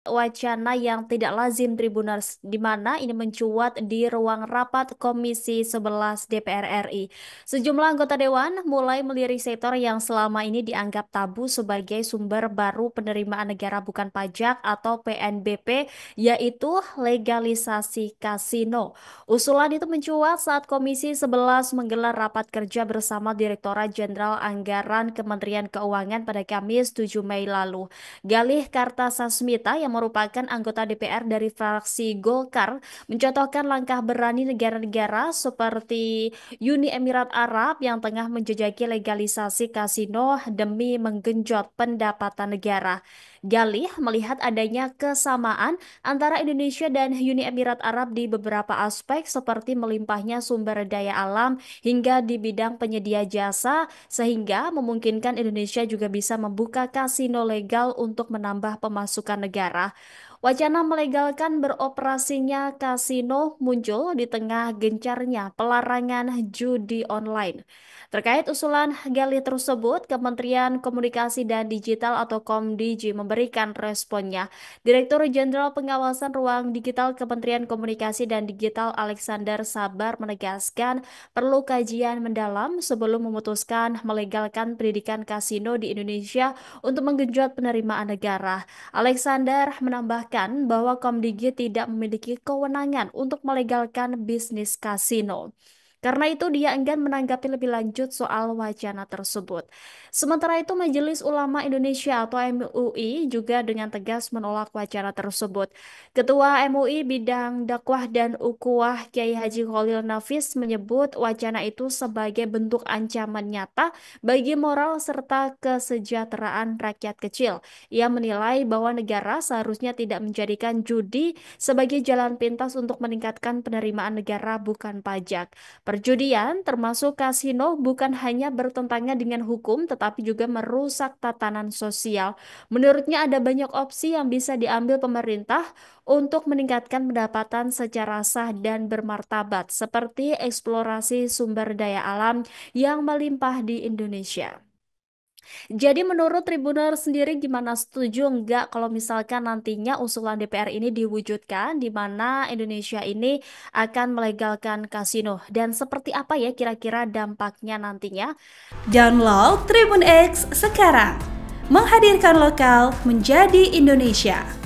Wacana yang tidak lazim Tribuners, di mana ini mencuat di ruang rapat Komisi 11 DPR RI. Sejumlah anggota Dewan mulai melirik sektor yang selama ini dianggap tabu sebagai sumber baru penerimaan negara bukan pajak atau PNBP, yaitu legalisasi kasino. Usulan itu mencuat saat Komisi 11 menggelar rapat kerja bersama Direktorat Jenderal Anggaran Kementerian Keuangan pada Kamis 7 Mei lalu. Galih Kartasasmita yang merupakan anggota DPR dari fraksi Golkar mencontohkan langkah berani negara-negara seperti Uni Emirat Arab yang tengah menjejaki legalisasi kasino demi menggenjot pendapatan negara. Galih melihat adanya kesamaan antara Indonesia dan Uni Emirat Arab di beberapa aspek seperti melimpahnya sumber daya alam hingga di bidang penyedia jasa sehingga memungkinkan Indonesia juga bisa membuka kasino legal untuk menambah pemasukan negara. Wacana melegalkan beroperasinya kasino muncul di tengah gencarnya pelarangan judi online. Terkait usulan Gali tersebut, Kementerian Komunikasi dan Digital atau Komdigi memberikan responnya. Direktur Jenderal Pengawasan Ruang Digital Kementerian Komunikasi dan Digital Alexander Sabar menegaskan perlu kajian mendalam sebelum memutuskan melegalkan pendidikan kasino di Indonesia untuk menggenjot penerimaan negara. Alexander menambahkan bahwa Komdigi tidak memiliki kewenangan untuk melegalkan bisnis kasino. Karena itu dia enggan menanggapi lebih lanjut soal wacana tersebut. Sementara itu Majelis Ulama Indonesia atau MUI juga dengan tegas menolak wacana tersebut. Ketua MUI bidang dakwah dan ukhuwah Kiai Haji Khalil Nafis menyebut wacana itu sebagai bentuk ancaman nyata bagi moral serta kesejahteraan rakyat kecil. Ia menilai bahwa negara seharusnya tidak menjadikan judi sebagai jalan pintas untuk meningkatkan penerimaan negara bukan pajak. Perjudian, termasuk kasino, bukan hanya bertentangan dengan hukum, tetapi juga merusak tatanan sosial. Menurutnya ada banyak opsi yang bisa diambil pemerintah untuk meningkatkan pendapatan secara sah dan bermartabat, seperti eksplorasi sumber daya alam yang melimpah di Indonesia. Jadi menurut Tribuner sendiri gimana, setuju nggak kalau misalkan nantinya usulan DPR ini diwujudkan di mana Indonesia ini akan melegalkan kasino dan seperti apa ya kira-kira dampaknya nantinya? Download Tribun X sekarang. Menghadirkan lokal menjadi Indonesia.